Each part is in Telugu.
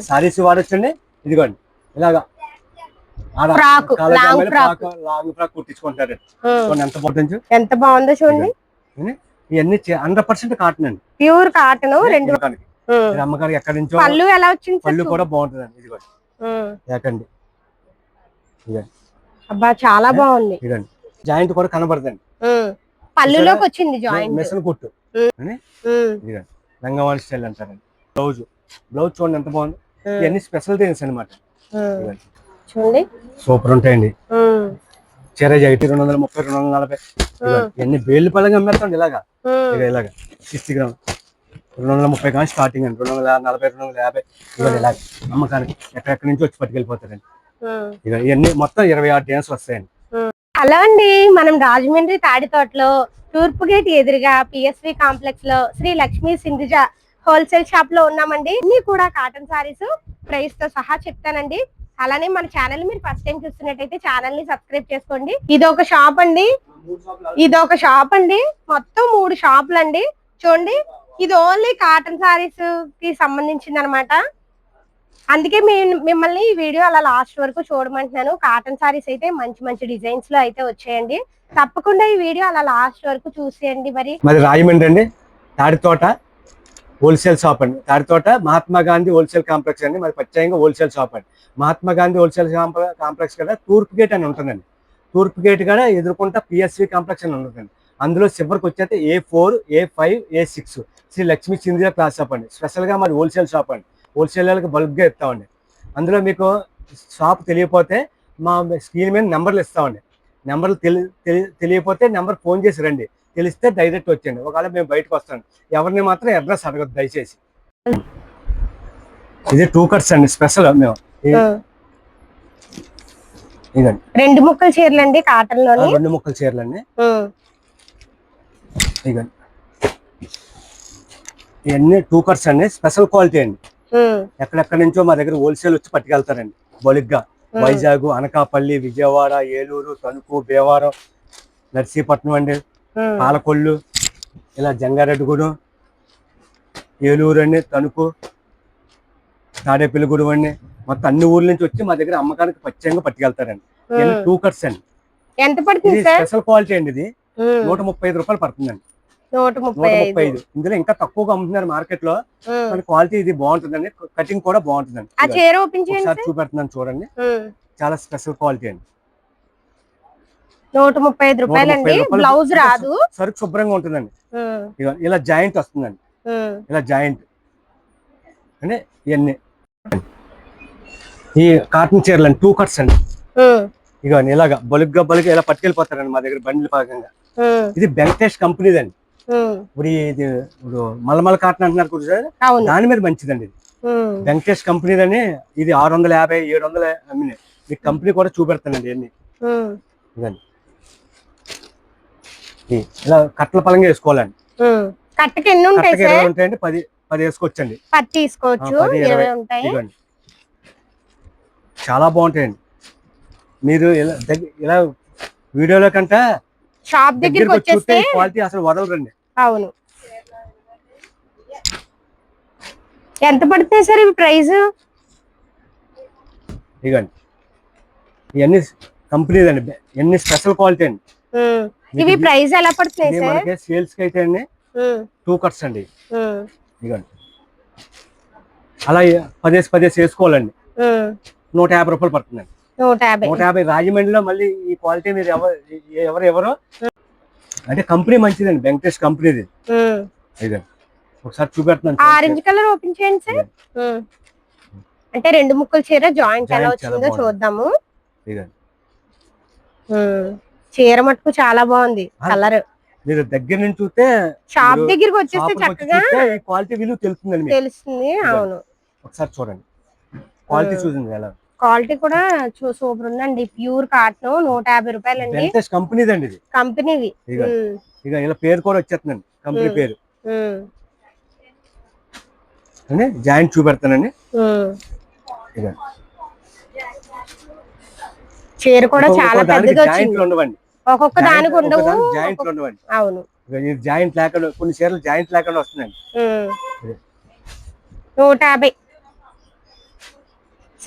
సారీస్ వాడొచ్చండి. ఇదిగోండి ఇలాగా లాంగ్ ఫ్రాక్ కుట్టించుకుంటారు. ఎంత బాగుంది, ఎంత బాగుందో చూడండి. ఇవన్నీ 100% కాటన్ అండి, ప్యూర్ కాటన్. రెండు అమ్మగారికి ఎక్కడి నుంచో. పళ్ళు ఎలా వచ్చింది? పళ్ళు కూడా బాగుంటుందండి. ఇదిగోండి ఏకండి అబ్బా చాలా బాగుంది. ఇదండి జాయింట్ కూడా కనబడుతుంది. పళ్ళులోకి వచ్చింది జాయింట్. మెషిన్ కుట్టు రంగవాణి స్టైల్ అంటారండి. బ్లౌజ్ చూడండి ఎంత బాగుంది. ఇవన్నీ స్పెషల్ థింగ్స్ అనమాట. చూడండి సూపర్ ఉంటాయండి. చీర జాకెట్ 230, 240 ఇవన్నీ బేళ్ళు పళ్ళగా అమ్మేస్తాండి. ఇలాగా 60 గ్రాములు 230 కానీ స్టార్టింగ్ అండి. 240, 250 ఇవాళ ఇలాగ అమ్మకానికి ఎక్కడెక్కడి నుంచి వచ్చి పట్టుకెళ్ళిపోతారండి. ఇక ఇవన్నీ మొత్తం 26 డిజైన్స్ వస్తాయండి. హలో అండి, మనం రాజమండ్రి తాడితోటలో తూర్పు గేట్ ఎదురుగా పిఎస్వి కాంప్లెక్స్ లో శ్రీ లక్ష్మీ సింధుజ హోల్సేల్ షాప్ లో ఉన్నామండి. ఇన్ని కూడా కాటన్ సారీస్ ప్రైస్ తో సహా చెప్తానండి. అలానే మన ఛానల్ మీరు ఫస్ట్ టైం చూస్తున్నట్టయితే ఛానల్ ని సబ్స్క్రైబ్ చేసుకోండి. ఇదొక షాప్ అండి, మొత్తం 3 షాపులు అండి. చూడండి ఇది ఓన్లీ కాటన్ సారీస్ కి సంబంధించింది అనమాట. అందుకే మిమ్మల్ని ఈ వీడియో అలా లాస్ట్ వరకు చూడమంటున్నాను. కాటన్ సారీస్ అయితే మంచి మంచి డిజైన్స్ లో అయితే వచ్చాయండి. తప్పకుండా ఈ వీడియో అలా లాస్ట్ వరకు చూసేయండి. మరి రాజమండ్రి అండి, తాడితోట హోల్సేల్ షాప్ అండి. తాడితోట మహాత్మా గాంధీ హోల్సేల్ కాంప్లెక్స్ అండి. మరి ప్రత్యేకంగా హోల్సేల్ షాప్ అండి. మహాత్మా గాంధీ హోల్సేల్ కాంప్లెక్స్ కదా తూర్పు గేట్ అని ఉంటుందండి. తూర్పు గేట్ కూడా ఎదుర్కొంటా పిఎస్వి కాంప్లెక్స్ అని ఉంటుందండి. అందులో చివరికి వచ్చేస్తే A4, A5, A6 Sri Lakshmi Sindhuja cloth shop అండి. స్పెషల్గా మరి హోల్సేల్ షాప్ అండి. హోల్సేల్ వాళ్ళకి బల్క్గా ఇస్తామండి. అందులో మీకు షాప్ తెలియకపోతే మా స్క్రీన్ మీద నెంబర్లు ఇస్తామండి. నెంబర్లు తెలియకపోతే నెంబర్ ఫోన్ చేసి రండి, తెలిస్తే డైరెక్ట్ వచ్చండి. ఒకవేళ మేము బయటకు వస్తాం, ఎవరిని మాత్రం అడ్రస్ అడగద్దు దయచేసి. ఇది 2 కట్స్ అండి స్పెషల్. మేము ఇదండి 2 ముక్కల చీరలు అండి, కాటన్ లో 2 ముక్కల చీరలు అండి. ఇదండి ఇవన్నీ 2 కట్స్ అండి, స్పెషల్ క్వాలిటీ అండి. ఎక్కడెక్కడి నుంచో మా దగ్గర హోల్సేల్ వచ్చి పట్టుకెళ్తారండి. బొలిగ్గా వైజాగ్, అనకాపల్లి, విజయవాడ, ఏలూరు, తణుకు, భీమవరం, నర్సీపట్నం అండి, పాలకొల్లు, ఇలా జంగారెడ్డిగూడెం, ఏలూరు అండి, తణుకు, తాడేపల్లిగూడెం అండి, మొత్తం అన్ని ఊర్ల నుంచి వచ్చి మా దగ్గర అమ్మకానికి ప్రత్యేకంగా పట్టుకెళ్తారండి. 2 కట్స్ అండి. ఎంత పడుతుంది? స్పెషల్ క్వాలిటీ అండి. ఇది 135 రూపాయలు పడుతుందండి. 135. ఇందులో ఇంకా తక్కువగా అమ్ముతున్నారు మార్కెట్ లో. మన క్వాలిటీ ఇది బాగుంటుందండి. కటింగ్ కూడా బాగుంటుందండి. ఒకసారి చూపెడుతున్నాను చూడండి. చాలా స్పెషల్ క్వాలిటీ అండి. 135 రూపాయలండి. బ్లౌజ్ రాదు, సరుకు శుభ్రంగా ఉంటుందండి. ఇలా జాయింట్ వస్తుందండి. ఇలా జాయింట్ అంటే ఇవన్నీ ఈ కాటన్ చీరలు అండి. 2 కట్స్ అండి. ఇక ఇలాగా బలుగ్గా ఇలా పట్టుకెళ్ళిపోతారండి మా దగ్గర బండ్ల భాగంగా. ఇది వెంకటేష్ కంపెనీది అండి. ఇప్పుడు మలమల కాటన్ అంటున్నారు కూడా, దాని మీద మంచిదండి. ఇది వెంకటేష్ కంపెనీదని. ఇది 650, 700 అమ్మిన. ఈ కంపెనీ కూడా చూపెడతానండి అన్ని. ఇదండి ఇలా కట్టల పలంగా వేసుకోవాలండి. కట్టకి ఎన్ని ఉంటాయండి? 10 వేసుకోవచ్చండి. ఇవ్వండి చాలా బాగుంటాయండి. మీరు ఇలా వీడియోలో కంటే షాప్ దగ్గరికి వచ్చేస్తే క్వాలిటీ అసలు వదలరండి. అవును. ఎంత పడుతుంది సార్ ఇవి ప్రైస్? ఇవ్వండి ఇవన్నీ కంపెనీ అండి. ఇవన్నీ స్పెషల్ క్వాలిటీ అండి. ఇవి ప్రైస్ ఎలా పడుతున్నాయి సార్? మనకి సేల్స్ కి అయితే అండి 2 కట్స్ అండి. ఇవ్వండి అలా 10 వేసుకోవాలండి. 150 రూపాయలు పడుతుందండి. 150. రాజమండ్రిలో మళ్ళీ ఈ క్వాలిటీ మీరు ఎవరో అంటే కంపెనీ మంచిదండి. వెంకటేష్ కంపెనీది. ఇదండి ఒకసారి చూపెడుతున్నాను. ఆరెంజ్ కలర్ ఓపెన్ చేయండి సార్. అంటే 2 ముక్కల చీర జాయింట్ ఎలా వచ్చిందో చూద్దాము. చీర మటుకు చాలా బాగుంది కలర్. మీరు దగ్గర నుంచి చూస్తే, షాప్ దగ్గరికి వచ్చేస్తే చక్కగా ఈ క్వాలిటీ విలువ తెలుస్తుంది. అవును, ఒకసారి చూడండి. క్వాలిటీ చూడండి ఎలా. క్వాలిటీ కూడా సూపర్ ఉందండి. ప్యూర్ కాటన్ 150 రూపాయలండి. కంపెనీది అండి. ఇది కంపెనీది. ఇక ఇలా పేరు కూడా వచ్చేస్తుందండి, కంపెనీ పేరు. జాయింట్ చూపెడతానండి. చీర కూడా చాలా పెద్దగా వచ్చింది. ఒక్కొక్క దానికి ఉండవు. జాయింట్లు ఉండవండి. అవును, జాయింట్ లేకుండా కొన్ని చీరలు జాయింట్ లేకుండా వస్తున్నాయండి. 150.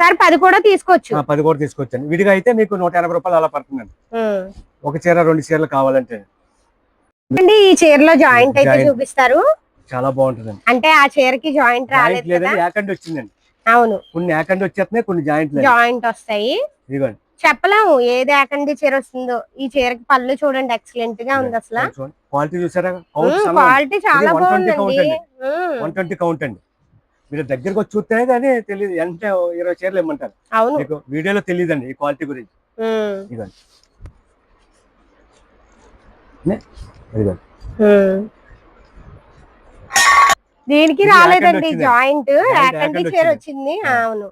సార్ 10 కూడా తీసుకోవచ్చు. 10 కూడా తీసుకొచ్చాను. విడిగా అయితే మీకు 180 రూపాయలు అలా పడుతుందండి. ఒక చీర 2 చీరలు కావాలంటే. అండి ఈ చీరలో జాయింట్ అయితే చూపిస్తారు. చాలా బాగుంటుందండి. అంటే ఆ చీరకి జాయింట్ రాలేదు కదా, యాకండి వచ్చిందండి. అవును, కొన్ని యాకండి వచ్చేస్తున్నాయి, కొన్ని జాయింట్ వస్తాయి. ఇదిగోండి, చెప్పలేము ఏది యాకండి చీర వస్తుందో. ఈ చీరకి పళ్ళు చూడండి ఎక్సలెంట్ గా ఉంది. అసలు క్వాలిటీ చూసారా? క్వాలిటీ చాలా బాగుందండి. 120 కౌంట్ అండి. మీరు దగ్గరకు వచ్చి చూస్తేనే కానీ తెలియదు. అంటే 20 చీరలు ఇమ్మంటారు. అవును, మీకు వీడియోలో తెలియదండి ఈ క్వాలిటీ గురించి. ఇదిగోండి, ఇదిగోండి. దీనికి రాలేదండి జాయింట్, యాకండి చీర వచ్చింది. అవును,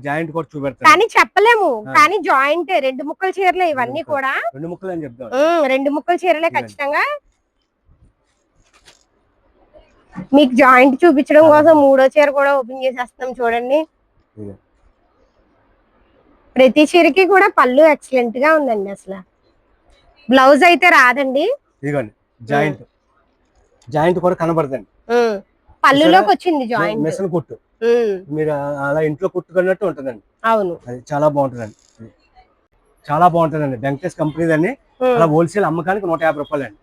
జాయింట్ కూడా చూపెడతాను కానీ చెప్పలేము. కానీ జాయింట్ 2 ముక్కల చీరలే ఇవన్నీ కూడా. 2 ముక్కలు అని చెప్తాం. 2 ముక్కల చీరలే ఖచ్చితంగా. మీకు జాయింట్ చూపించడం కోసం 3వ చీర కూడా ఓపెన్ చేసేస్తాం చూడండి. ప్రతి చీరకి కూడా పళ్ళు ఎక్సలెంట్ గా ఉందండి. అసలు బ్లౌజ్ అయితే రాదండి. ఇదిగోండి, జాయింట్ కూడా కనబడదండి. పళ్ళులోకి వచ్చింది జాయింట్. మెషిన్ కుట్టు, మీరు అలా ఇంట్లో కుట్టుకున్నట్టు ఉంటుందండి. అవును, అది చాలా బాగుంటుందండి. చాలా బాగుంటుందండి. వెంకటేష్ కంపెనీ దాన్ని అలా హోల్సేల్ అమ్మకానికి 150 రూపాయలు అండి.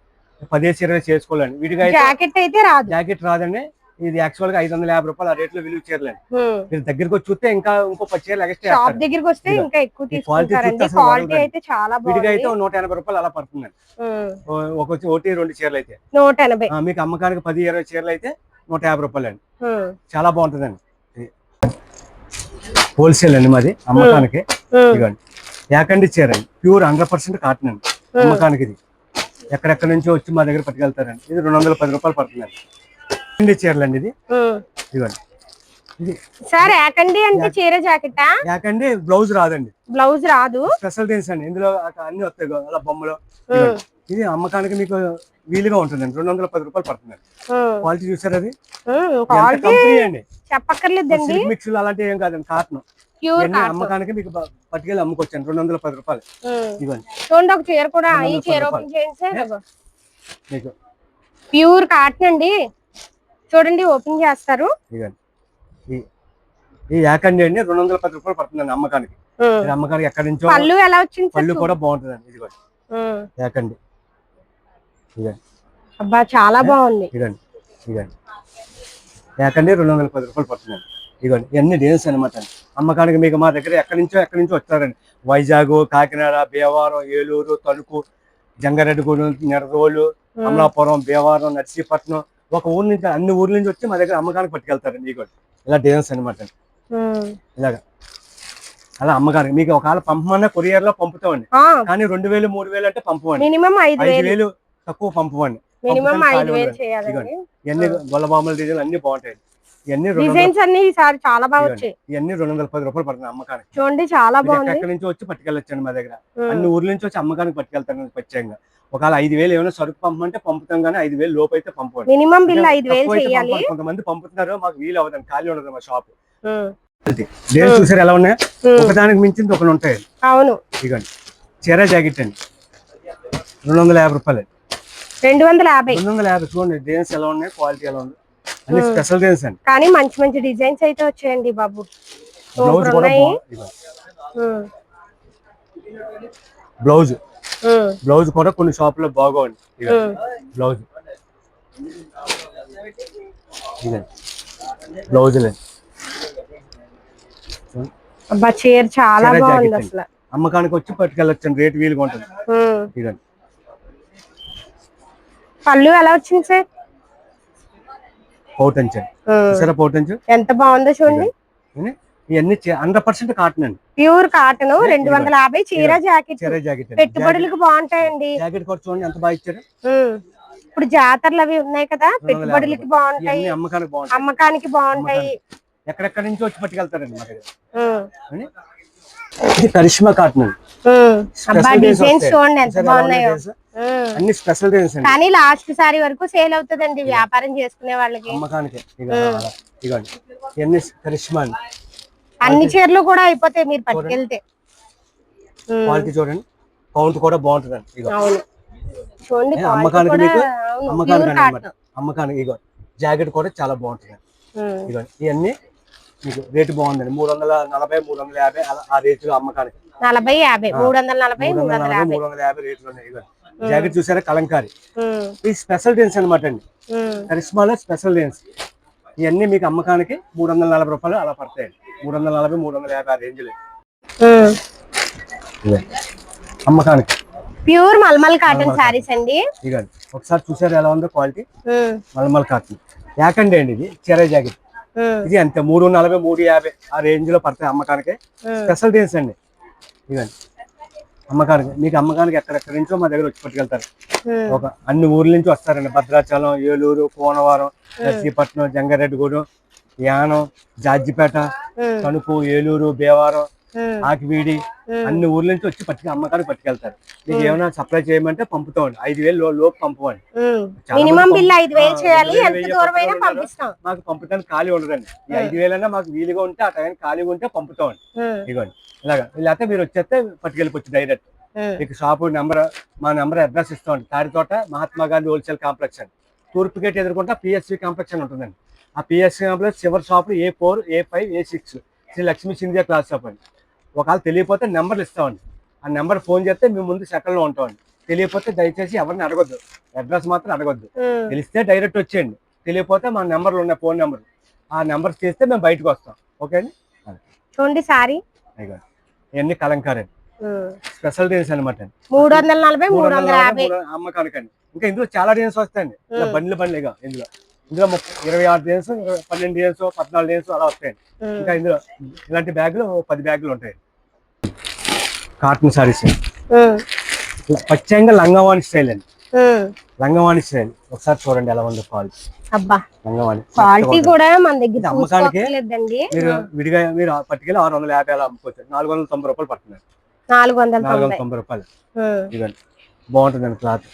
10 చీరలు చేసుకోవాలండి. విడిగా జాకెట్ అయితే రాదు. జాకెట్ రాదండి. ఇది యాక్చువల్ గా 550 రూపాయలు ఆ రేట్ లో విలువ చీరలండి. మీరు దగ్గరికి వచ్చి చూస్తే ఇంకా ఇంకో 10 చీరలు ఎక్స్ట్రా. షాప్ దగ్గరికి వస్తే ఇంకా ఎక్కువ తీసుకుంటారండి. క్వాలిటీ అయితే చాలా బాగుంది. విడిగా అయితే 180 రూపాయలు అలా పడుతుందండి. ఒకటి 2 చీరలు అయితే 180. మీకు అమ్మకానికి 10-20 చీరలు అయితే 150 రూపాయలు అండి. చాలా బాగుంటుందండి. హోల్సేల్ అండి మాది అమ్మకానికి. ఇదిగోండి, యాకండి చీర అండి, ప్యూర్ 100% కాటన్ అండి. అమ్మకానికి ఇది ఎక్కడెక్కడ నుంచో వచ్చి మా దగ్గర పట్టుకెళ్తారండి. ఇది 210 రూపాయలు పడుతుందండి. యాకండి చీరలు అండి. ఇది ఇదిగోండి, ఇది సార్ యాకండి అంటే చీర జాకెటా? యాకండి బ్లౌజ్ రాదండి. బ్లౌజ్ రాదు, స్పెషల్ థింగ్స్ అండి. ఇందులో అన్ని వస్తాయి అలా బొమ్మలు. ఇది అమ్మకానికి మీకు వీలుగా ఉంటుందండి. 210 రూపాయలు పడుతుందండి. క్వాలిటీ చూసారు? అది కంపెనీ అండి, చెప్పక్కర్లేదండి. మిక్స్ అలాంటి ఏం కాదండి, కాటన్. అమ్మకానికి మీకు పట్టుకెళ్ళి అమ్ముకొచ్చాను 210 రూపాయలు. ఇవ్వండి, చూడండి ఒక చీర కూడా. ఈ చీర ఓపెన్ చేయండి. మీకు ప్యూర్ కాటన్ అండి. చూడండి ఓపెన్ చేస్తారు. ఈ యాకండి అండి 210 రూపాయలు పడుతుందండి అమ్మకానికి. అమ్మకానికి ఎక్కడి నుంచో. పళ్ళు ఎలా వచ్చింది? పళ్ళు కూడా బాగుంటుందండి. ఇదిగోండి, యాకండి. అబ్బా చాలా బాగుంది. ఇదండి, ఇదండి యాకండి 210 రూపాయలు పడుతుందండి. ఇదిగోండి, ఇవన్నీ డిజైన్స్ అనమాట. అమ్మకానికి మీకు మా దగ్గర ఎక్కడి నుంచో వస్తారండి. వైజాగ్, కాకినాడ, భీమవరం, ఏలూరు, తణుకు, జంగారెడ్డిగూడెం, నెరదోలు, అమలాపురం, భీమవరం, నర్సీపట్నం, ఒక ఊరు నుంచి అన్ని ఊర్ల నుంచి వచ్చి మా దగ్గర అమ్మకానికి పట్టుకెళ్తారండి. ఇదిగోండి, ఇలా డిజైన్స్ అనమాట. ఇలాగా అలా అమ్మకానికి మీకు ఒకవేళ పంపమన్నా కొరియర్ లో పంపుతామండి. కానీ 2000, 3000 అంటే పంపమండి. మినిమం 5000 తక్కువ పంపమండి. ఇవన్నీ గొల్లబాముల డిజైన్ అన్ని బాగుంటాయి. ఇవన్నీ డిజైన్స్ అన్ని ఈసారి చాలా బాగా వచ్చాయి. ఇవన్నీ 210 రూపాయలు పడుతుంది అమ్మకానికి. చూడండి చాలా బాగుంది. ఎక్కడి నుంచి వచ్చి పట్టుకెళ్ళొచ్చండి మా దగ్గర. అన్ని ఊర్ల నుంచి వచ్చి అమ్మకానికి పట్టుకెళ్తాను ప్రత్యేకంగా. ఒకవేళ 5000 ఏమైనా సరుకు పంపమంటే పంపుతాం, కానీ 5000 లోపు అయితే పంపండి. మినిమం బిల్ 5000 చేయాలి. కొంతమంది పంపుతున్నారు, మాకు వీలు అవ్వదండి, ఖాళీ ఉండదు మా షాప్. చూసారు ఎలా ఉన్నాయి? ఒకదానికి మించింది ఒకటి ఉంటాయి. అవును, ఇదిగోండి, చీర జాకెట్ అండి 250 రూపాయలు. 250 చూడండి డిజైన్స్ ఎలా ఉన్నాయి, క్వాలిటీ ఎలా ఉంది, అన్ని స్పెషల్ డిజైన్స్ అండి. కానీ మంచి మంచి డిజైన్స్ అయితే వచ్చాయండి బాబు. బ్లౌజ్ కూడా బ్లౌజ్ కూడా కొన్ని షాప్ లో బాగోండి. బ్లౌజ్ బ్లౌజ్ చీర చాలా బాగుంది. అసలు అమ్మకానికి వచ్చి పట్టుకెళ్ళొచ్చండి, రేట్ వీలుగా ఉంటుంది. ఇదండి, పళ్ళు ఎలా వచ్చింది సార్? పౌటంచండి, పౌటంచు ఎంత బాగుందో చూడండి. ఇవన్నీ 100% కాటన్ అండి, ప్యూర్ కాటన్. 250 చీర జాకెట్ పెట్టుబడులకు బాగుంటాయండి. జాకెట్ కూడా చూడండి ఎంత బాగా ఇచ్చారు. ఇప్పుడు జాతరలు అవి ఉన్నాయి కదా, పెట్టుబడులకి బాగుంటాయి, అమ్మకానికి బాగుంటాయి. ఎక్కడెక్కడి నుంచి వచ్చి పట్టుకెళ్తారండి మా దగ్గర. ఇది కరిష్మా కాటన్ అండి. డిజైన్స్ చూడండి ఎంత బాగున్నాయో. అన్ని స్పెషల్ డిజైన్స్ అండి. కానీ లాస్ట్ సారి వరకు సేల్ అవుతుందండి వ్యాపారం చేసుకునే వాళ్ళకి. అమ్మకానికి ఇవన్నీ కరిష్మా అండి. అన్ని చీరలు కూడా అయిపోతాయి మీరు పట్టుకెళ్తే. క్వాలిటీ చూడండి, కౌంట్ కూడా బాగుంటుందండి. అవును, చూడండి అమ్మకానికి అమ్మకానికి ఇగో జాకెట్ కూడా చాలా బాగుంటుంది. ఇవన్నీ మీకు రేటు బాగుందండి 340 350 అలా ఆ రేట్లు అమ్మకానికి 40 50 340 350 350 రేట్లు ఉన్నాయి. జాకెట్ చూసారా కలంకారీ, ఈ స్పెషల్ డిజైన్స్ అనమాట అండి. కరిష్మాలో స్పెషల్ డిజైన్స్ ఇవన్నీ మీకు అమ్మకానికి 340 రూపాయలు అలా పడతాయండి. 340 350 ఆ రేంజ్ లో అమ్మకానికి. ప్యూర్ మల్మల్ కాటన్ సారీస్ అండి. ఇదిగోండి ఒకసారి చూసారు ఎలా ఉందో క్వాలిటీ. మల్మల్ కాటన్ యాకండి అండి, ఇది చెరై జాకెట్. ఇది అంతే 340 350 ఆ రేంజ్ లో పడతాయి అమ్మకానికి. స్పెషల్ డిజైన్స్ అండి ఇదండి అమ్మకానికి. మీకు అమ్మకానికి ఎక్కడెక్కడి నుంచో మా దగ్గర వచ్చి పట్టుకెళ్తారు. ఒక అన్ని ఊర్ల నుంచి వస్తారండి. భద్రాచలం, ఏలూరు, కోనవరం, నర్సీపట్నం, జంగారెడ్డిగూడెం, యానం, జార్జిపేట, తణుకు, ఏలూరు, భీమవరం, ఆకివీడి అన్ని ఊర్ల నుంచి వచ్చి అమ్మకానికి పట్టుకెళ్తారు. మీకు ఏమైనా సప్లై చేయమంటే పంపుతామండి. 5,000 లోపు పంపండి. మాకు పంపుతానికి ఖాళీ ఉండదండి. ఈ 5,000 అయినా మాకు వీలుగా ఉంటే ఆ టైం ఖాళీగా ఉంటే పంపుతామండి. ఇదిగోండి ఇలాగా. లేకపోతే మీరు వచ్చేస్తే పట్టుకెళ్ళిపోవచ్చు డైరెక్ట్. మీకు షాపు నెంబర్, మా నెంబర్ అడ్రస్ ఇస్తామండి. తాడితోట మహాత్మా గాంధీ హోల్సేల్ కాంప్లెక్స్ అండి. తూర్పు గేట్ ఎదుర్కొంటే పిఎస్సి కాంప్లెక్స్ అని ఉంటుందండి. ఆ పిఎస్సి కాంప్లెక్స్ చివరి shop A4 A5 A6 Sri Lakshmi Sindhiya cloth shop అండి. ఒకవేళ తెలియకపోతే నెంబర్లు ఇస్తామండి. ఆ నెంబర్ ఫోన్ చేస్తే మేము ముందు సెకండ్లో ఉంటామండి. తెలియకపోతే దయచేసి ఎవరిని అడగొద్దు, అడ్రస్ మాత్రం అడగొద్దు. తెలిస్తే డైరెక్ట్ వచ్చేయండి. తెలియకపోతే మా నెంబర్లు ఉన్నాయి, ఫోన్ నెంబర్, ఆ నెంబర్ చేస్తే మేము బయటకు వస్తాం. ఓకే అండి. చూడండి సారీ ఇవన్నీ కలంకారీ స్పెషల్ డిజైన్స్ అనమాట. 340 350 అమ్మకానికి అండి. ఇంకా ఇందులో చాలా డిజైన్స్ వస్తాయండి. బండ్లు ఇందులో 26 డిజైన్స్, 12 డిజైన్స్, 14 డిజైన్స్ అలా వస్తాయండి. ఇంకా ఇందులో ఇలాంటి బ్యాగులు 10 బ్యాగులు ఉంటాయి. కాటన్ సారీస్ పచ్చంగా లంగవాణి స్టైల్ అండి. లంగవాణి స్టైల్ ఒకసారి చూడండి ఎలా ఉందో క్వాలిటీ. లంగవాణి క్వాలిటీ కూడా మన దగ్గర అమ్మకానికి మీరు విడిగా మీరు పట్టుకెళ్ళి 650 అలా అమ్ముకోవచ్చు. 490 రూపాయలు పడుతున్నారు. 490 రూపాయలు. ఇదండి బాగుంటుందండి క్లాత్.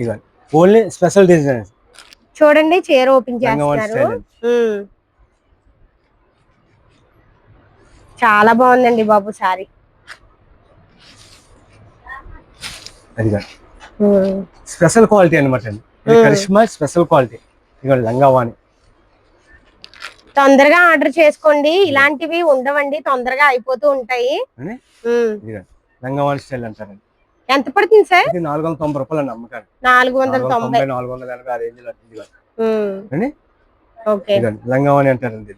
ఇదండి ఓన్లీ స్పెషల్ డిజైన్. చూడండి చీర ఓపెన్ చేస్తున్నారు. చాలా బాగుందండి బాబు సారీ. స్పెషల్ క్వాలిటీ అనమాట అండి. Karishma special quality. ఇదిగోండి లంగావాణి. తొందరగా ఆర్డర్ చేసుకోండి, ఇలాంటివి ఉండవండి, తొందరగా అయిపోతూ ఉంటాయి. లంగావాణి స్టైల్ అంటారండి. ఎంత పడుతుంది సార్? 490 రూపాయలు అండి అమ్మకానికి. 490 480 ఆ రేంజ్ లో. ఓకే లంగావాణి అంటారండి.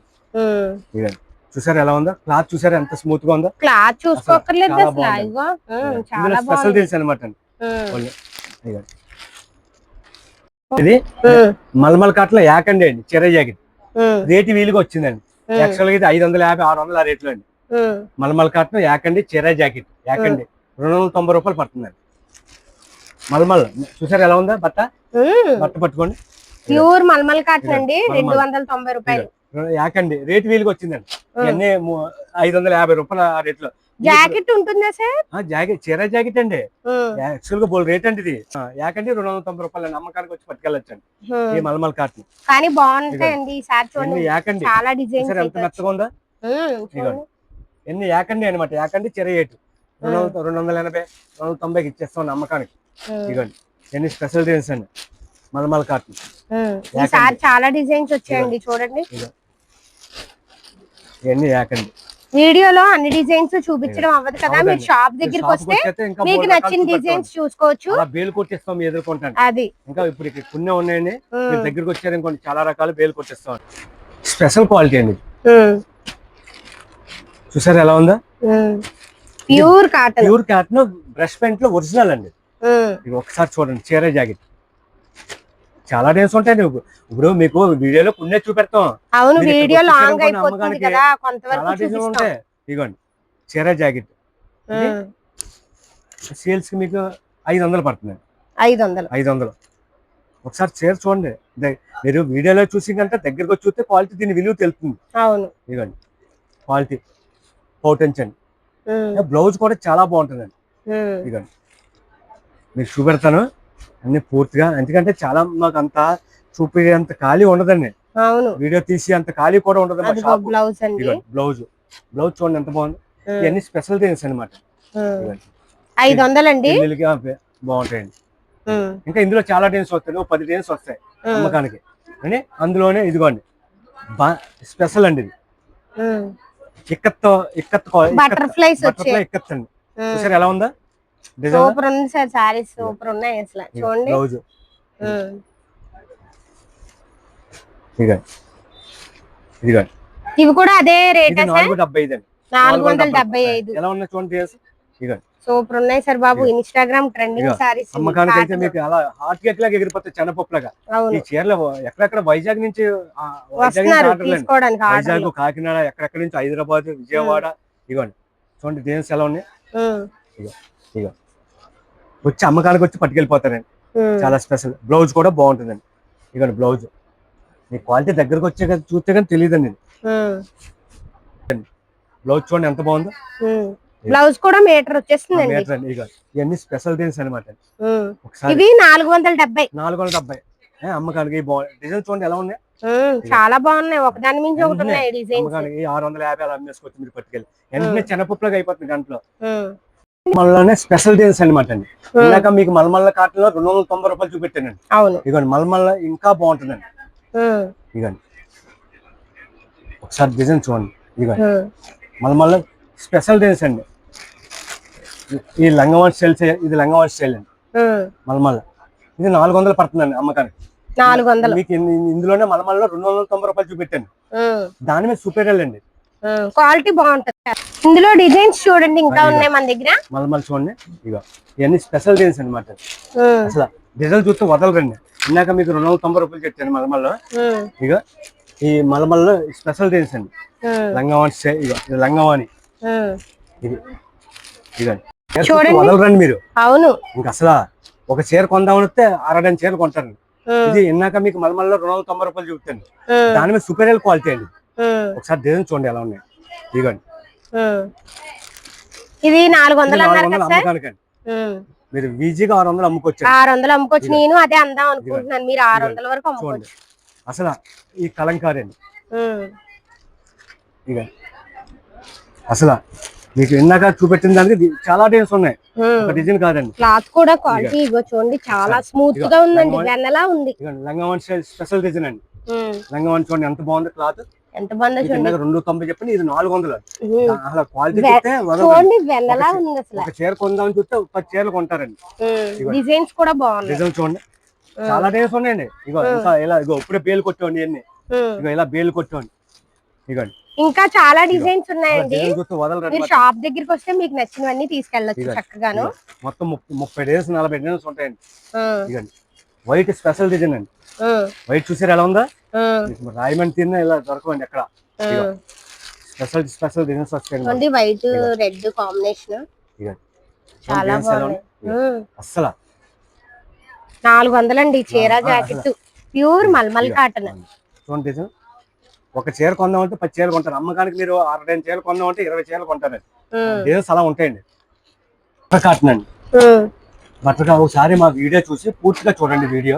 చూసారు ఎలా ఉందో క్లాత్, చూసారు ఎంత స్మూత్ గా ఉందో. క్లాత్ చూసుకోకర్లేదు అసలు. చాలా స్పెషల్ డిజైన్స్ అనమాట అండి. ఇది మల్మల్ కాట్ లో యాకండి అండి, చెరై జాకెట్. రేటు వీలుగా వచ్చిందండి. యాక్చువల్ గా ఇది 550 600 ఆ రేట్లో అండి. మల్మల్ కాట్ యాకండి చెరై జాకెట్. యాకండి 290 రూపాయలు పడుతుందండి. మల్మల్ చూసారు ఎలా ఉందా బట్ట. బట్ట పట్టుకోండి. ప్యూర్ మల్మల్ కాటన్ అండి, 290 రూపాయలు. యాకండి రేటు వీలుగా వచ్చిందండి. ఇవన్నీ 550 రూపాయలు ఆ రేట్లో. జాకెట్ ఉంటుందా సార్? జాకెట్ చెరై జాకెట్ అండి. యాక్చువల్ గా బోల్ రేట్ అండి ఇది. యాకండి 290 రూపాయలు అమ్మకానికి వచ్చి పట్టుకెళ్ళొచ్చండి ఈ మల్మల్ కాటన్. కానీ బాగుంటాయండి ఈ సారీ చూడండి. యాకండి చాలా డిజైన్స్ ఎంత మెత్తగా ఉందా. ఎన్ని యాకండి అనమాట. యాకండి చెరై 280 290కి ఇచ్చేస్తాం అమ్మకానికి. ఇదిగోండి ఎన్ని స్పెషల్ డిజైన్స్ అండి మల్మల్ కాటన్. చాలా డిజైన్స్ వచ్చాయండి చూడండి. ఇవన్నీ యాకండి. వీడియోలో అన్ని డిజైన్స్ చూపించడం అవ్వదు కదా, మీరు షాప్ దగ్గరికి వస్తే మీకు నచ్చిన డిజైన్స్ చూసుకోవచ్చు. బేలు కొట్టిస్తాం ఎదుర్కొంటాను. అది ఇంకా ఇప్పుడు కొన్ని ఉన్నాయండి. దగ్గరికి వచ్చారు ఇంకొన్ని చాలా రకాలు బేలు కొట్టిస్తాం. స్పెషల్ క్వాలిటీ అండి. చూసారు ఎలా ఉందా. Pure cotton. Pure cotton brush paint లో ఒరిజినల్ అండి. ఇది ఒకసారి చూడండి చెరై జాకెట్. చాలా డేస్ ఉంటాయి. ఇప్పుడు మీకు వీడియోలో కొన్ని చూపెడతాం. అవును, వీడియో లాంగ్ అయిపోతుంది కదా, కొంతవరకు చూపిస్తాం. ఇదిగోండి చెరై జాకెట్. సేల్స్ కి మీకు 500 పడుతుంది. 500 ఒకసారి చీర చూడండి. మీరు వీడియోలో చూసి కంటే దగ్గరకు వచ్చి చూస్తే క్వాలిటీ దీని విలువ తెలుస్తుంది. అవును ఇదిగోండి క్వాలిటీ పౌటెన్షన్. బ్లౌజ్ కూడా చాలా బాగుంటుందండి. ఇదిగోండి మీకు చూపెడతాను అన్ని పూర్తిగా. ఎందుకంటే చాలా మాకు అంత చూపించేంత ఖాళీ ఉండదండి. వీడియో తీసి అంత ఖాళీ కూడా ఉండదు. బ్లౌజ్ చూడండి ఎంత బాగుంది. ఇవన్నీ స్పెషల్ డిజైన్స్ అనమాట. 500 అండి. బాగుంటాయండి. ఇంకా ఇందులో చాలా డిజైన్స్ వస్తాయి. 10 డిజైన్స్ వస్తాయి అమ్మకానికి. అందులోనే ఇదిగోండి స్పెషల్ అండి ఇది. ఇక్కత్ బటర్ఫ్లైస్ వచ్చాయి. ఇక్కత్ అండి. చూసారు ఎలా ఉందా? సూపర్ ఉంది సార్, సారీస్ సూపర్ ఉన్నాయి అసలు. చూడండి బ్లౌజ్ ఇదిగోండి. ఇవి కూడా అదే రేట్ 475 అండి. 475. ఎలా ఉన్నాయి చూడండి. ఇదిగోండి సూపర్ ఉన్నాయి సార్ బాబు. Instagram trending saris. అమ్మకానికి అయితే మీకు అలా హాట్ కేక్ లాగా ఎగిరిపోతాయి, చెనపప్పు లాగా. ఈ చీరలు ఎక్కడెక్కడ వైజాగ్ నుంచి వైజాగ్, కాకినాడ, ఎక్కడెక్కడ నుంచి హైదరాబాద్, విజయవాడ. ఇదిగోండి చూడండి డిజైన్స్ ఎలా ఉన్నాయి. ఇగో వచ్చి అమ్మకానికి వచ్చి పట్టుకెళ్ళిపోతారండి. చాలా స్పెషల్. బ్లౌజ్ కూడా బాగుంటుందండి. ఇదిగోండి బ్లౌజ్. మీ క్వాలిటీ దగ్గరకు వచ్చే కదా చూస్తే కానీ తెలియదండి. బ్లౌజ్ చూడండి ఎంత బాగుందో. బ్లౌజ్ కూడా మీటర్ వచ్చేస్తుంది. ఇవన్నీ స్పెషల్ డిజైన్స్ అనమాట. ఇవి 470. 470 అమ్మకానికి. డిజైన్స్ చూడండి ఎలా ఉన్నాయి. చాలా బాగున్నాయి, ఒకదాని మించి ఒకటి ఉన్నాయి డిజైన్స్. అమ్మకానికి 650 అలా అమ్మేసుకోవచ్చు మీరు పట్టుకెళ్ళి. వెంటనే చెనపప్పులాగా అయిపోతుంది గంటలో. మళ్ళీ స్పెషల్ డిజైన్స్ అనమాట అండి. ఇందాక మీకు మల్మల్ల కాటన్ లో 290 రూపాయలు చూపెట్టానండి. అవును, ఇదిగోండి మల్మల్ల ఇంకా బాగుంటుందండి. ఇదిగోండి ఒకసారి డిజైన్ చూడండి. ఇదిగోండి మల్మల్ల స్పెషల్ డిజైన్స్ అండి. ఈ లంగవాన్ స్టైల్, ఇది లంగవాన్ స్టైల్ అండి. మల్మల్ల ఇది 400 పడుతుందండి అమ్మకానికి. 400 మీకు ఇందులోనే మల్మల్లో 290 రూపాయలు చూపెట్టాను. దాని మీద సూపర్ అండి. క్వాలిటీ బాగుంటుంది. ఇందులో డిజైన్స్ చూడండి ఇంకా ఉన్నాయి మన దగ్గర. మల్మల్ చూడండి. ఇక ఇవన్నీ స్పెషల్ డిజైన్స్ అనమాట. అసలు డిజైన్ చూస్తే వదలరండి. ఇందాక మీకు 290 రూపాయలు చెప్పాను మల్మల్లో. ఇక ఈ మల్మల్లో స్పెషల్ డిజైన్స్ అండి. లంగవాణి, ఇక లంగవాణి. ఇది వదలరండి మీరు. అవును, ఇంకా అసలు ఒక చీర కొందామని వస్తే 60 చీరలు కొంటారండి. ఇది ఇందాక మీకు మల్మల్లో 290 రూపాయలు చూపుతాను. దాని మీద సూపర్ క్వాలిటీ అండి. ఒకసారి డిజైన్ చూడండి ఎలా ఉన్నాయి. ఇదిగోండి ఇది 400 అమ్మకానికండి. మీరు ఈజీగా 600 అమ్ముకోవచ్చు. 600 అమ్ముకోవచ్చు. నేను అదే అందాం అనుకుంటున్నాను. మీరు 600 వరకు అమ్ముకోవచ్చు. అసలు ఈ కలంకారీ అండి. ఇక అసలు మీకు ఇందాక చూపెట్టిన దానికి చాలా డిజైన్స్ ఉన్నాయి. ఒక డిజైన్ కాదండి. క్లాత్ కూడా క్వాలిటీ ఇగో చూడండి, చాలా స్మూత్ గా ఉందండి. వెన్నలా ఉంది. లంగవాణి స్పెషల్ డిజైన్ అండి. లంగవాణి చూడండి ఎంత బాగుంది. క్లాత్ ఎంత బాగుందో చూడండి. 290 చెప్పండి, ఇది 400. అసలు క్వాలిటీ చూడండి, వెన్నలా ఉంది అసలు. ఒక చీర కొందామని చూస్తే 10 చీరలు కొంటారండి. డిజైన్స్ కూడా బాగున్నాయి. డిజైన్ చూడండి చాలా డిజైన్స్ ఉన్నాయండి. ఇగో ఇంకా ఇలా ఇగో ఇప్పుడే బేలు కొట్టండి. ఇవన్నీ ఇగో ఇలా బేలు కొట్టండి. ఇగోండి ఇంకా చాలా డిజైన్స్ ఉన్నాయండి. మీరు షాప్ దగ్గరికి వస్తే మీకు నచ్చినవన్నీ తీసుకెళ్ళచ్చు చక్కగాను. మొత్తం 30 డిజైన్స్ 40 డిజైన్స్ ఉంటాయండి. ఇగోండి వైట్ స్పెషల్ డిజైన్ అండి. వైట్ చూసారు ఎలా ఉందా? రాయమండ్రి తిన్న ఇలా దొరకవండి ఎక్కడ. స్పెషల్ డిజైన్స్ వస్తాయండి. వైట్ రెడ్ కాంబినేషన్ చాలా బాగుంది. అస్సలు 400 అండి చీర జాకెట్, ప్యూర్ మల్మల్ కాటన్. చూడండి డిజైన్. ఒక చీర కొందామంటే 10 చీరలు కొంటారు. అమ్మకానికి మీరు 60 చీరలు కొందామంటే 20 చీరలు కొంటారండి. డిజైన్స్ అలా ఉంటాయండి. బటర్ కాటన్ అండి. బటర్ ఒకసారి మా వీడియో చూసి పూర్తిగా చూడండి. వీడియో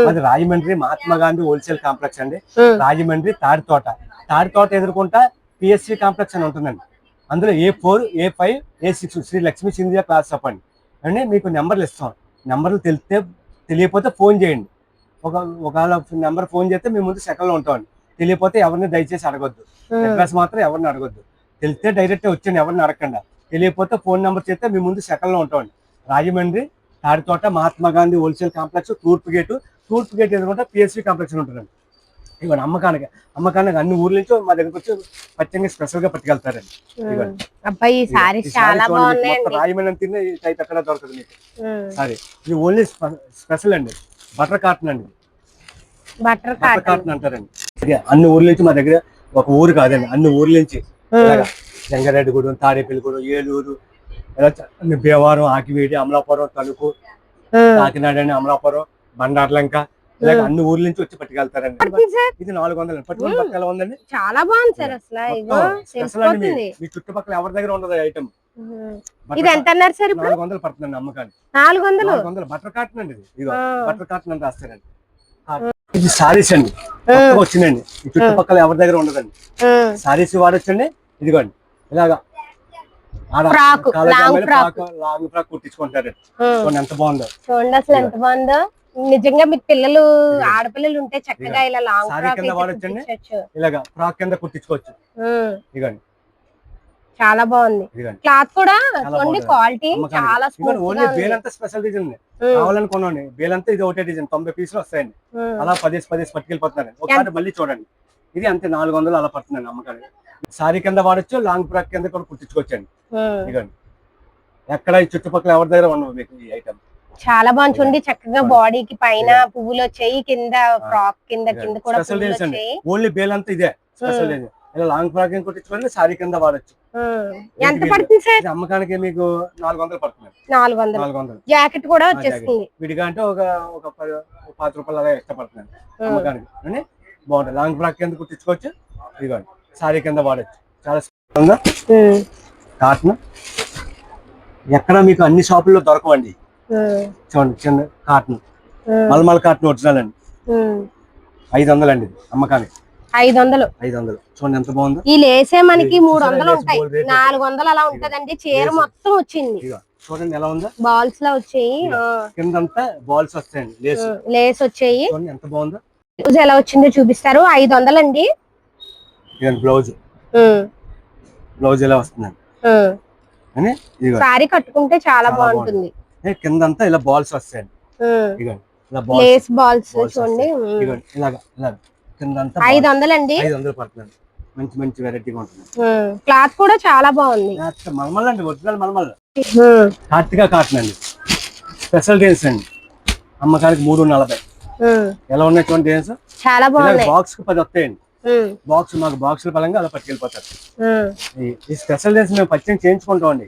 అది రాజమండ్రి మహాత్మా గాంధీ హోల్సేల్ కాంప్లెక్స్ అండి. రాజమండ్రి తాడితోట ఎదుర్కొంటా పిఎస్సి కాంప్లెక్స్ అని ఉంటుందండి. అందులో A4, A5, A6 Sri Lakshmi Sindhiya cloth shop అండి. అంటే మీకు నెంబర్లు ఇస్తాం. నెంబర్లు తెలియకపోతే ఫోన్ చేయండి. ఒకవేళ నెంబర్ ఫోన్ చేస్తే మేము ముందు సెకండ్లో ఉంటామండి. తెలియకపోతే ఎవరిని దయచేసి అడగొద్దు. అడ్రస్ మాత్రం ఎవరిని అడగొద్దు. తెలిస్తే డైరెక్ట్ వచ్చాను, ఎవరిని అడగకుండా. తెలియకపోతే ఫోన్ నెంబర్ చేస్తే మేము ముందు సెకండ్లో ఉంటామండి. రాజమండ్రి తాడితోట మహాత్మా గాంధీ హోల్సేల్ కాంప్లెక్స్ తూర్పు గేట్ ఎదుర్కొంటే పిఎస్సి కాంప్లెక్స్ ఉంటుందండి. ఇవ్వండి అమ్మకానికి అన్ని ఊర్ల నుంచి మా దగ్గరకు వచ్చి పచ్చంగా స్పెషల్ గా పట్టుకెళ్తారండి. రాజమండ్రి తిన్న అక్కడ దొరకదు మీకు. సరే ఇది ఓన్లీ స్పెషల్ అండి. బటర్ కాటన్ అండి. బటర్ కాటన్ అంటారండి. అన్ని ఊర్ల నుంచి మా దగ్గర, ఒక ఊరు కాదండి, అన్ని ఊర్ల నుంచి జంగారెడ్డిగూడెం, తాడేపల్లిగూడెం, ఏలూరు, భీమవరం, ఆకివీడి, అమలాపురం, తణుకు, కాకినాడ, అమలాపురం, బండార్లంక, ఇలాగ అన్ని ఊర్ల నుంచి వచ్చి పట్టుకెళ్తారండి. ఇది 400 పట్టుకుని పక్కన ఎలా ఉందండి. చాలా బాగుంది సార్. అసలు మీ చుట్టుపక్కల ఎవరి దగ్గర ఉండదు ఐటమ్. ఇది ఎంత అన్నారు సార్? 400 పడుతుందండి అమ్మకాన్ని. 400 బటర్ కాటన్ అండి. ఇది బటర్ కాటన్ అని రాస్తారండి. ఇది సారీస్ అండి, వచ్చిందండి. ఈ చుట్టుపక్కల ఎవరి దగ్గర ఉండదండి. సారీస్ వాడొచ్చండి. ఇదిగోండి ఇలాగా లాంగ్ ఫ్రాక్ కుట్టించుకుంటారు. ఎంత బాగుందో చూడండి, అసలు ఎంత బాగుందో. నిజంగా మీకు పిల్లలు ఆడపిల్లలు ఉంటే చక్కగా ఇలా లాంగ్ సారీ ఫ్రాక్ కింద అయితే వాడొచ్చండి. కుట్టించొచ్చు. ఇలాగా ఫ్రాక్ కింద కుట్టించుకోవచ్చు. ఇదిగోండి చాలా బాగుంది. ఇదిగోండి క్లాత్ కూడా చాలా చూడండి, బాగుంటది. క్వాలిటీ అమ్మకానికి చాలా ఇదిగోండి స్మూత్ గా ఓన్లీ ఉంది. బేల్ అంతా స్పెషల్ డిజైన్ కావాలనుకోండి. బేల్ అంతా ఇది ఒకటే డిజైన్ 90 పీసులు వస్తాయండి. అలా 10 పట్టుకెళ్ళిపోతున్నారండి. ఒకసారి మళ్ళీ చూడండి. ఇది అంతే 400 అలా పడుతుందండి అమ్మకానికి. సారీ కింద వాడచ్చు, లాంగ్ ఫ్రాక్ కింద కూడా కుట్టించుకోవచ్చండి. ఇదిగోండి ఎక్కడ ఈ చుట్టుపక్కల ఎవరి దగ్గర ఉండవు మీకు ఈ ఐటమ్. చాలా బాగుంది చూడండి, చక్కగా బాడీకి పైన పువ్వులు వచ్చాయి, కింద ఫ్రాక్ కింద కూడా స్పెషల్ పువ్వులు డిజైన్ అండి. వచ్చాయి. ఓన్లీ బేల్ అంతా ఇదే స్పెషల్ డిజైన్. ఇలా లాంగ్ ఫ్రాక్ కుట్టించుకోండి, సారీ కింద వాడచ్చు. ఎంత పడుతుంది సార్? అమ్మకానికి మీకు 400 పడుతుంది. 400. జాకెట్ కూడా వచ్చేస్తుంది. విడిగా అంటే ఒక 5 రూపాయలు అలా ఎక్స్ట్రా పడుతుంది అమ్మకానికి. అని బాగుంటుంది. లాంగ్ ఫ్రాక్ కింద కుట్టించుకోవచ్చు. ఇదిగోండి సారీ కింద వాడచ్చు. చాలా కాటన్ ఎక్కడ మీకు అన్ని షాపుల్లో దొరకవండి. చూడండి చిన్న కాటన్, మల్మల్ కాటన్ ఒరిజినల్ అండి. 500 అండి అమ్మకానికి. 500 చూడండి ఎంత బాగుందో. ఈ లేసే మనకి 300 ఉంటాయి, 400 అలా ఉంటదండి. చీర మొత్తం వచ్చింది చూడండి ఎలా ఉందో. బాల్స్ లా వచ్చాయి, కిందంతా బాల్స్ వస్తాయండి. లేస్ వచ్చాయి. చూడండి ఎంత బాగుందో. బ్లౌజ్ ఎలా వచ్చిందో చూపిస్తారు. 500 అండి. బ్లౌజ్ ఎలా వస్తుందండి. సారీ కట్టుకుంటే చాలా బాగుంటుంది. కిందంతా ఇలా బాల్స్ వస్తాయండి. లేస్ బాల్స్ చూడండి. ఇలాగా కిందంతా 500 అండి. 500 పడుతుంది. మంచి మంచి వెరైటీగా ఉంటుంది. క్లాత్ కూడా చాలా బాగుంది. మల్మల్ అండి, ఒరిజినల్ మల్మల్. కార్తిక కాటన్ అండి, స్పెషల్ డిజైన్స్ అండి. అమ్మకానికి 340. ఎలా ఉన్నాయి చూడండి డిజైన్స్. చాలా బాగున్నాయి. బాక్స్ కు 10 వస్తాయండి. బాక్స్ మాకు బాక్సుల పరంగా అలా పట్టుకెళ్ళిపోతారు. ఈ స్పెషల్ డిజైన్స్ మేము పచ్చని చేయించుకుంటాం అండి.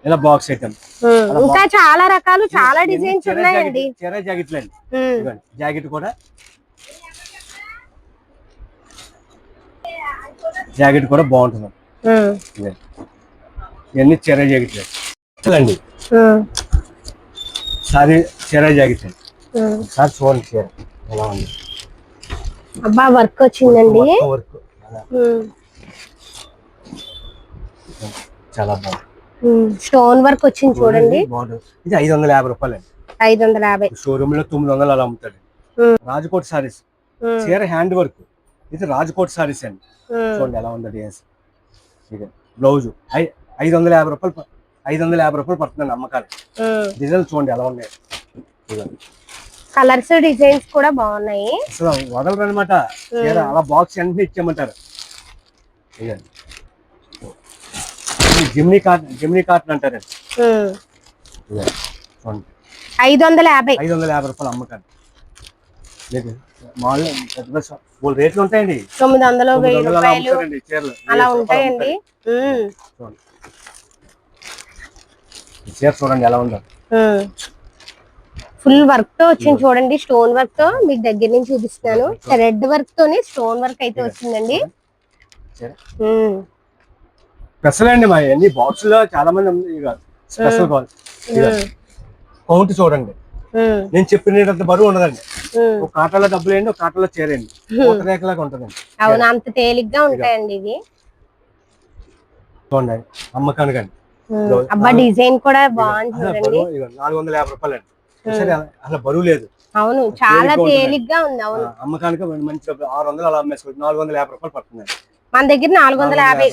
ఇలా బాక్స్ ఐటమ్ ఇంకా చాలా రకాలు, చాలా డిజైన్స్ ఉన్నాయండి. చీర జాకెట్లు అండి. జాకెట్ కూడా బాగుంటుంది. ఇవన్నీ చీర జాకెట్లు అండి. సారీ చీర జాకెట్ అండి. సార్ చూడండి చీర ఎలా ఉంది. అబ్బా వర్క్ వచ్చిందండి. వర్క్ చాలా బాగుంది. స్టోన్ వర్క్ వచ్చింది చూడండి. ఇది 550 రూపాయలు అండి. 550. షోరూమ్ లో 900 అలా అమ్ముతాడు. రాజకోట్ సారీస్ చీర హ్యాండ్ వర్క్. ఇది రాజకోట్ సారీస్ అండి. చూడండి ఎలా ఉంది డిజైన్స్. బ్లౌజ్ 550 రూపాయలు. 550 రూపాయలు పడుతుందండి అమ్మకానికి. డిజైన్ చూడండి ఎలా ఉన్నాయి. కలర్స్ డిజైన్స్ కూడా బాగున్నాయి. అసలు వదలరు అనమాట. చీర అలా బాక్స్ అన్ని ఇచ్చామంటారు. జిమ్నీ కాటన్ అంటారు. 550 రూపాయలు అమ్మకాన్ని. రేట్లు ఉంటాయండి. 900, 1000 రూపాయలు అలా ఉంటాయండి. చీర చూడండి ఎలా ఉందో. ఫుల్ వర్క్ తో వచ్చింది చూడండి. స్టోన్ వర్క్ తో మీకు దగ్గర నుంచి చూపిస్తున్నాను. రెడ్ వర్క్ తోనే స్టోన్ వర్క్ అయితే వచ్చిందండి. స్పెషల్ అండి మా అన్ని బాక్స్ లో చాలా మంది స్పెషల్ కౌంట్ చూడండి. నేను చెప్పినంత బరువు ఉండదండి. ఒక కాటలో డబ్బులు వేయండి, ఒక కాటలో చేరండి. రేఖలాగా ఉంటదండి. అవును, అంత తేలిగ్గా ఉంటాయండి ఇవి. చూడండి అమ్మకానికి అండి. అబ్బా డిజైన్ కూడా బాగుంది చూడండి. 450 రూపాయలు అండి. అసలు బరువు లేదు. అవును, చాలా తేలిగ్గా ఉంది. అవును, అమ్మకానికి మంచి 600 అలా అమ్మేసుకోవచ్చు. 450 రూపాయలు పడుతుంది మన దగ్గర. 450.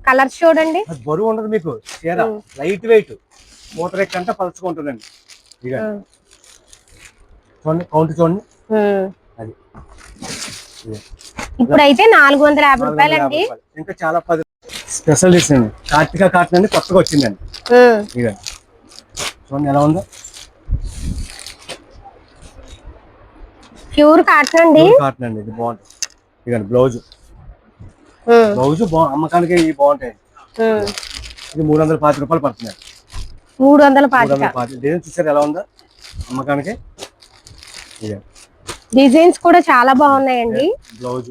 కలర్స్ చూడండి. బరువు ఉండదు మీకు. చీర లైట్ వెయిట్, మూతరేక్ అంటే పలుచుకుంటుందండి. ఇక చూడండి కౌంట్ చూడండి. అది ఇప్పుడైతే 450 రూపాయలు అండి. ఇంకా చాలా స్పెషల్ డిజైన్ కార్తిక కాటన్ అండి, కొత్తగా వచ్చిందండి. ఇక చూడండి ఎలా ఉందో. ప్యూర్ కాటన్ అండి. ఇది బాగుంటుంది. ఇక బ్లౌజ్ అమ్మకానికి ఇవి బాగుంటాయి. ఇది 350 రూపాయలు పడుతుంది. 350. డిజైన్ చూసారు ఎలా ఉందో అమ్మకానికి. డిజైన్స్ కూడా చాలా బాగున్నాయండి. బ్లౌజ్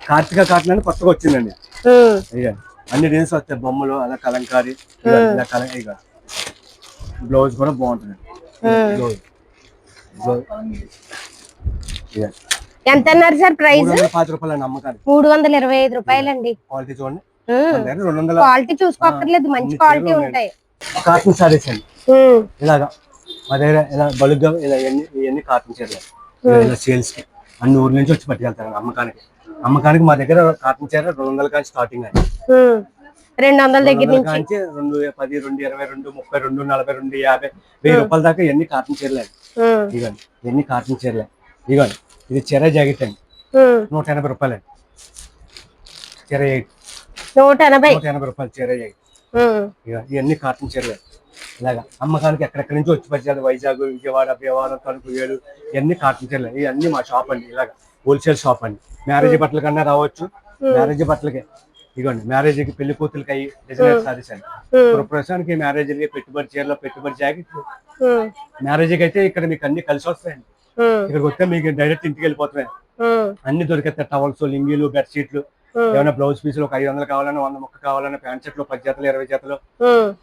కార్తిక కాటన్ అని కొత్తగా వచ్చిందండి. అన్ని డిజైన్స్ వస్తాయి. బొమ్మలు అలా కలంకారీ. బ్లౌజ్ కూడా బాగుంటుంది. ఎంత అన్నారు సార్ ప్రైస్? 350 రూపాయలు అండి అమ్మకానికి. 325 రూపాయలు అండి. క్వాలిటీ చూడండి మన దగ్గర 200 క్వాలిటీ చూసుకోక్కర్లేదు, మంచి క్వాలిటీ ఉంటాయి. కాటన్ సారీస్ అండి ఇలాగా మా దగ్గర ఇలా బలుగ్గా ఇలా ఇవన్నీ కాటన్ చీరలు ఇలా సేల్స్ కి అన్ని ఊర్ల నుంచి వచ్చి పట్టుకెళ్తారు అమ్మకానికి మా దగ్గర కాటన్ చీర 200 కానీ స్టార్టింగ్ అండి. 200 దగ్గర నుంచి 210, 220, 230, 240, 250, 1000 రూపాయల దాకా ఇవన్నీ కాటన్ చీరలే. ఇదిగోండి ఇవన్నీ కాటన్ చీరలే. ఇదిగోండి ఇది చీర జాకెట్ అండి 180 రూపాయలండి. చీర 180 రూపాయలు చీర జాకెట్. ఇవన్నీ కాటన్ చీరలే. ఇలాగా అమ్మకానికి ఎక్కడెక్కడి నుంచి వచ్చి పచ్చారు, వైజాగ్, విజయవాడ, భీమవరం, తణుకు, ఏడు ఇవన్నీ కాటన్ చీరలే. ఇవన్నీ మా షాప్ అండి. ఇలాగా హోల్సేల్ షాప్ అండి. మ్యారేజ్ బట్టల కన్నా రావచ్చు, మ్యారేజ్ బట్టలకే. ఇదిగోండి మ్యారేజ్కి, పెళ్లి కూతురికి అయ్యి డిజైనర్ సారీస్ అండి. ప్రస్తుతానికి మ్యారేజ్కి పెట్టుబడి చీరలో, పెట్టుబడి జాకెట్, మ్యారేజ్కి అయితే ఇక్కడ మీకు అన్ని కలిసి వస్తాయండి. ఇక్కడికి వస్తే మీకు డైరెక్ట్ ఇంటికి వెళ్ళిపోతున్నాయి, అన్ని దొరికేస్తాయి. టవల్స్, లింగీలు, బెడ్షీట్లు, ఏమైనా బ్లౌజ్ పీసులు ఒక 500 కావాలన్నా, 100 ముక్క కావాలన్నా, ప్యాంట్ షర్ట్లు 10 జతలు, 20 జతలు,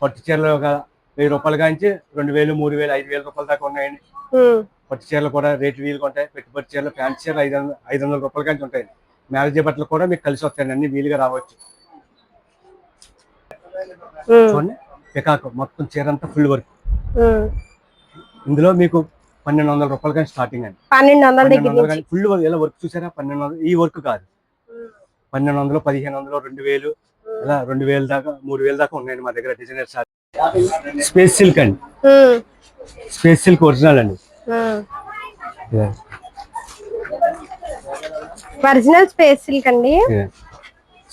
పట్టు చీరలు ఒక 1000 రూపాయలు కాంచి 2000, 3000, 5000 రూపాయల దాకా ఉన్నాయండి. పట్టు చీరలు కూడా రేట్లు వీలుగా ఉంటాయి. పెట్టుబడి చీరలు, ప్యాంట్ చీరలు 500 రూపాయల కాంచి ఉంటాయి. మ్యారేజ్ బట్టలు కూడా మీకు కలిసి వస్తాయండి, అన్ని వీలుగా రావచ్చు. చూడండి పికాక్ మొత్తం చీర అంతా ఫుల్ వర్క్. ఇందులో మీకు 1200 రూపాయలు కానీ స్టార్టింగ్ అండి. 1200 ఫుల్ ఇలా వర్క్ చూసారా? 1200 ఈ వర్క్ కాదు, 1200, 1500, 2000 ఇలా 2000 దాకా, 3000 దాకా ఉన్నాయండి మా దగ్గర డిజైనర్ సారీ. స్పేస్ సిల్క్ అండి, స్పేస్ సిల్క్ ఒరిజినల్ అండి. ఒరిజినల్ స్పేస్ సిల్క్ అండి.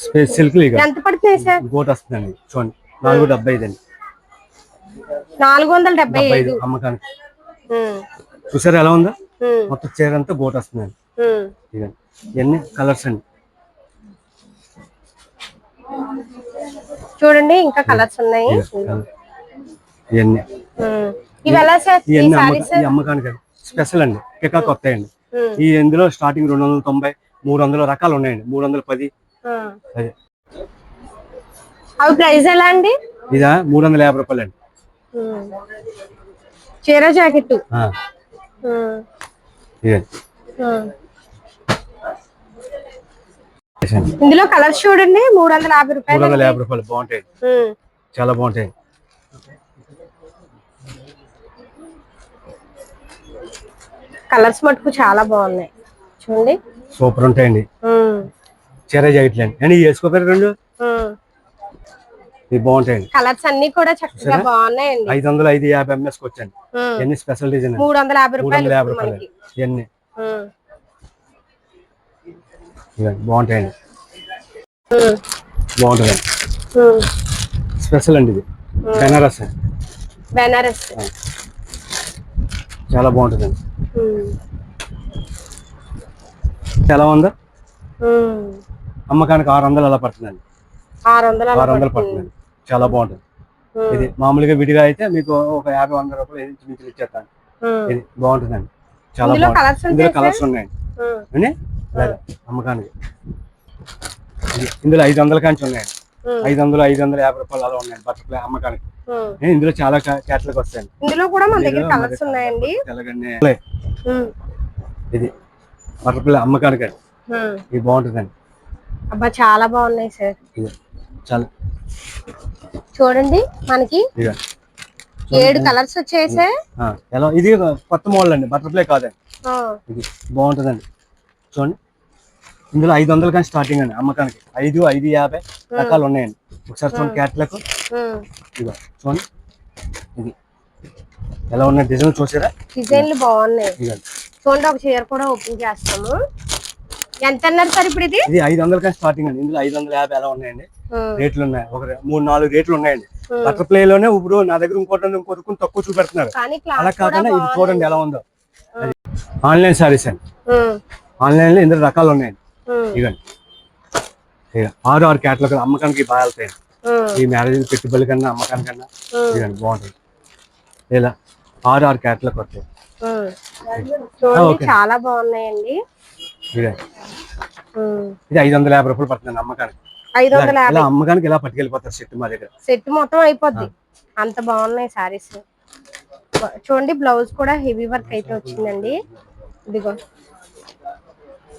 స్పేస్ సిల్క్ ఎంత పడుతుంది సార్? గోట్ వస్తుందండి. చూడండి 475 అండి. 475 అమ్మకానికి. చూసారా ఎలా ఉందో? మొత్తం చీర అంతా గోట్ వస్తుందండి. ఇవన్నీ కలర్స్ అండి. చూడండి ఇంకా కలర్స్ ఉన్నాయి. ఇవన్నీ అమ్మకానికి స్పెషల్ అండి. పికాక్ వస్తాయండి. ఈ ఇందులో స్టార్టింగ్ 290, 300 రకాలు ఉన్నాయండి. 310. అవి ప్రైస్ ఎలా అండి? ఇదా 350 రూపాయలు అండి. చీర జాకెట్ ఇందులో కలర్స్ చూడండి. 350 రూపాయలు. 350 రూపాయలు బాగుంటాయి, చాలా బాగుంటాయి. కలర్స్ మటుకు చాలా బాగున్నాయి చూడండి, సూపర్ ఉంటాయండి. చీర జాకెట్లు అండి. అండ్ వేసుకోపోయారు రెండు, ఇవి బాగుంటాయండి. కలర్స్ అన్ని కూడా చక్కగా బాగున్నాయండి. 500, 550 ఎంఎస్ వచ్చండి. ఎన్ని స్పెషల్ డిజైన్ 350 రూపాయలు. ఇవన్నీ బాగుంటాయండి, బాగుంటుందండి. స్పెషల్ అండి ఇది బెనారస్. బెనారస్ చాలా బాగుంటుందండి. ఎలా ఉందో? అమ్మకానికి 600 అలా పడుతుందండి. 600 పడుతుందండి. చాలా బాగుంటుంది. ఇది మామూలుగా విడిగా అయితే మీకు ఒక 50-100 రూపాయలు మీకు ఇచ్చేస్తాను. ఇది బాగుంటుందండి, చాలా బాగుంటుంది. ఇందులో కలర్స్ ఉన్నాయండి అమ్మకానికి. ఇందులో 500 కాంచి ఉన్నాయండి. 500, 550 రూపాయలు అలా ఉన్నాయండి బట్టర్ఫ్లై అమ్మకానికి. ఇందులో చాలా క్యాటలాగ్ వస్తాయండి. ఇందులో కూడా మన దగ్గర కలర్స్ ఉన్నాయండి. ఇది బట్టర్ఫ్లై అమ్మకానికి అండి. ఇది బాగుంటుందండి. అబ్బా చాలా బాగున్నాయి సార్. చాలా చూడండి మనకి 7 కలర్స్ వచ్చాయి సార్. ఎలా? ఇది కొత్త మోడల్ అండి, బట్టర్ఫ్లై కాదండి. ఇది బాగుంటుందండి. చూడండి ఇందులో 500 కానీ స్టార్టింగ్ అండి అమ్మకానికి. 5, 550 రకాలు ఉన్నాయండి. ఒకసారి చూడండి క్యాటలాగ్. ఇదిగో చూడండి, ఇది ఎలా ఉన్నాయి డిజైన్ చూసారా? డిజైన్లు బాగున్నాయి. చూడండి ఒక చీర కూడా ఓపెన్ చేస్తాము. ఎంత అన్నారు సార్ ఇప్పుడు? ఇది 500 కానీ స్టార్టింగ్ అండి. ఇందులో 550 ఎలా ఉన్నాయండి రేట్లు ఉన్నాయి. ఒక 3-4 రేట్లు ఉన్నాయండి. బట్టర్ఫ్లై లోనే ఇప్పుడు నా దగ్గర ఇంకొకటి తక్కువ చూపెడుతున్నారు. అలా కాకుండా ఇది చూడండి ఎలా ఉందో. ఆన్లైన్ సారీస్ అండి. ఆన్లైన్ లో ఇందులో రకాలు ఉన్నాయండి. ఇవ్వండి 6 క్యాటలాగ్ అమ్మకానికి బాగా వెళ్తాయండి. ఈ మ్యారేజ్ పెట్టుబడి కన్నా అమ్మకానికి కన్నా ఇవ్వండి బాగుంటుంది. ఇలా 6 క్యాటలాగ్ వస్తాయి. చాలా బాగున్నాయండి. ఇది 550 రూపాయలు పడుతుంది అమ్మకానికి. 550 అమ్మకానికి ఇలా పట్టుకెళ్ళిపోతారు. సెట్ మా దగ్గర సెట్ మొత్తం అయిపోద్ది. అంత బాగున్నాయి సారీస్. చూడండి బ్లౌజ్ కూడా హెవీ వర్క్ అయితే వచ్చిందండి. ఇదిగో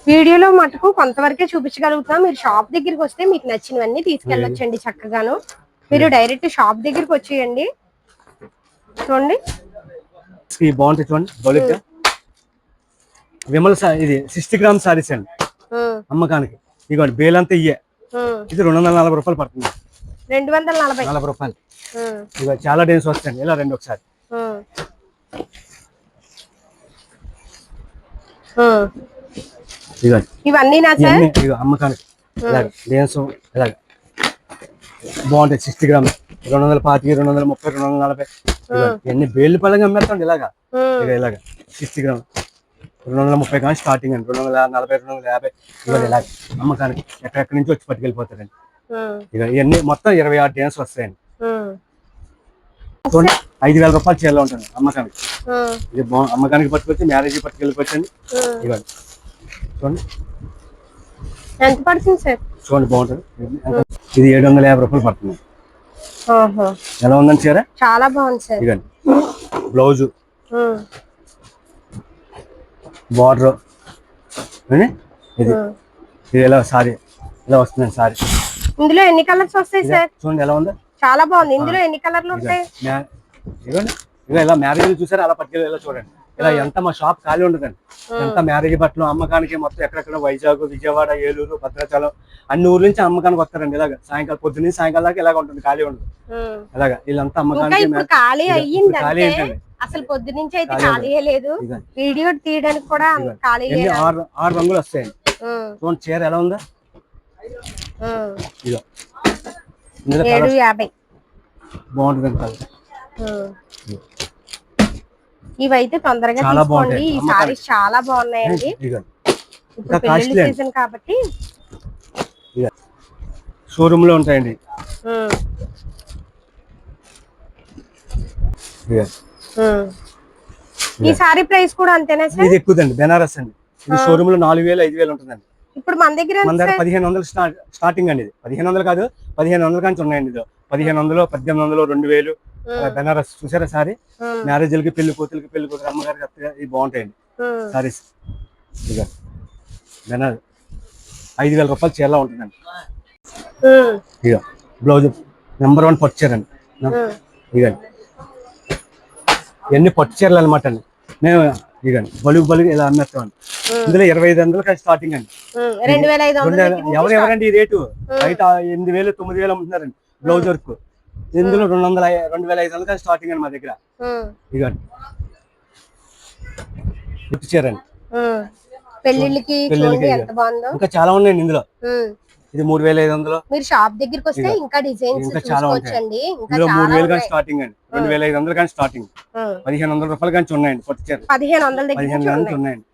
వీడియోలో మటుకు కొంతవరకే చూపించగలుగుతాం. మీరు షాప్ దగ్గరికి వస్తే మీకు నచ్చినవన్నీ తీసుకెళ్ళొచ్చండి చక్కగాను. మీరు డైరెక్ట్ షాప్ దగ్గరికి వచ్చేయండి. చూడండి బాగుంటుంది చూడండి బౌలిగ్గా. విమల్ ఇది 60 గ్రామ్ సారీస్ అండి అమ్మకానికి. ఇదిగోండి బేలంతా ఇయ్యే. ఇది 240 రూపాయలు పడుతుంది. 240 రూపాయలు. ఇక చాలా డేస్ వస్తాయండి. ఇలా రండి ఒకసారి. ఇవన్నీ అమ్మకానికి ఇలాగ డేన్స్ ఇలాగ బాగుంటాయి. 60 గ్రామ్ 225, 230, 240 ఇవన్నీ బేళ్ళు పళ్ళగా అమ్మేస్తాండి. ఇలాగా ఇలాగ 60 గ్రామ్ 230 కానీ స్టార్టింగ్ అండి. 240, 250 ఇవాళ ఇలాగ అమ్మకానికి ఎక్కడెక్కడి నుంచి వచ్చి పట్టుకెళ్ళిపోతారండి. ఇక ఇవన్నీ మొత్తం 26 డేన్స్ వస్తాయండి. 5,000 రూపాయలు చీరలో ఉంటుంది అమ్మకానికి. ఇది అమ్మకానికి పట్టుకొచ్చి మ్యారేజ్ పట్టుకెళ్ళిపోవచ్చండి. ఇవాళ చూడండి ఎంత పడుతుంది సార్? చూడండి బాగుంటుంది. ఇది 750 రూపాయలు పడుతుంది. ఎలా ఉందండి చీర? చాలా బాగుంది సార్. ఇదండి బ్లౌజ్ బార్డర్ ఇది ఇలా సారీ ఇలా వస్తుందండి. సారీ ఇందులో ఎన్ని కలర్స్ వస్తాయి సార్? చూడండి ఎలా ఉందో. చాలా బాగుంది. ఇందులో ఎన్ని కలర్లు ఉంటాయి? ఇవ్వండి ఇక ఇలా మ్యారేజ్ చూసారు అలా పట్టుకెళ్ళి ఇలా చూడండి. ఇలా ఎంత మా షాప్ ఖాళీ ఉండదండి. ఎంత మ్యారేజ్ బట్టలు అమ్మకానికి మొత్తం ఎక్కడెక్కడ వైజాగ్, విజయవాడ, ఏలూరు, భద్రాచలం అన్ని ఊర్ల నుంచి అమ్మకానికి వస్తారండి. ఇలాగ సాయంకాలం పొద్దున్న సాయంకాలం దాకా ఇలాగ ఉంటుంది, ఖాళీ ఉండదు. ఇలాగా వీళ్ళంతా అమ్మకానికి ఖాళీ అయ్యింది. అసలు పొద్దు నుంచి అయితే ఖాళీ లేదు. వీడియో తీయడానికి కూడా ఖాళీ. 6 రంగులు వస్తాయండి. చూడండి చీర ఎలా ఉందా. 750 బాగుంటుంది. ఇవైతే తొందరగా తీసుకోండి. ఈ సారీస్ చాలా బాగున్నాయండి. ఇప్పుడు పెళ్లి సీజన్ కాబట్టి షోరూమ్ లో ఉంటాయండి. ఈ సారీ ప్రైస్ కూడా అంతేనా సార్? ఇది ఎక్కువదండి. బెనారస్ అండి. ఇది షోరూమ్ లో 4,000, 5,000 ఉంటుందండి. ఇప్పుడు మన దగ్గర 1,500 స్టార్టింగ్ అండి. ఇది 1,500 కాదు, 1,500 కానీ ఉన్నాయండి. ఇది 1,500, 1,800, 2,000 బెనారస్. చూసారా సారీ? మ్యారేజ్లకి, పెళ్లి కూతురికి, పెళ్లి కూతురు అమ్మగారికి ఇవి బాగుంటాయండి సారీస్. ఇక బెనారస్ 5,000 రూపాయలు చీరలా ఉంటుందండి. ఇక బ్లౌజ్ నెంబర్ 1 పట్టు చీర అండి. ఇకండి ఇవన్నీ పట్టు చీరలు అనమాట అండి. మేము ఇకండి బలుగు ఇలా అమ్మేస్తామండి. ఇందులో 2,500 కానీ స్టార్టింగ్ అండి. 2,500 ఎవరండి ఈ రేటు? బయట 8,000, 9,000 అమ్ముతున్నారండి బ్లౌజ్ వర్క్. ఇందులో 2,500 కానీ స్టార్టింగ్ అండి మా దగ్గర. ఇకండి గిఫ్ట్ చీర అండి. పెళ్లిళ్ళకి ఎంత బాగుందో. ఇంకా చాలా ఉన్నాయండి ఇందులో. ఇది 3,500. మీరు షాప్ దగ్గరికి వస్తే ఇంకా డిజైన్స్ ఇంకా చాలా ఉంటాయండి. ఇందులో 3,000 కానీ స్టార్టింగ్ అండి. 2,500 కానీ స్టార్టింగ్. 1,500 రూపాయలు కానీ ఉన్నాయండి పట్టు చీర. 1,500 ఉన్నాయండి.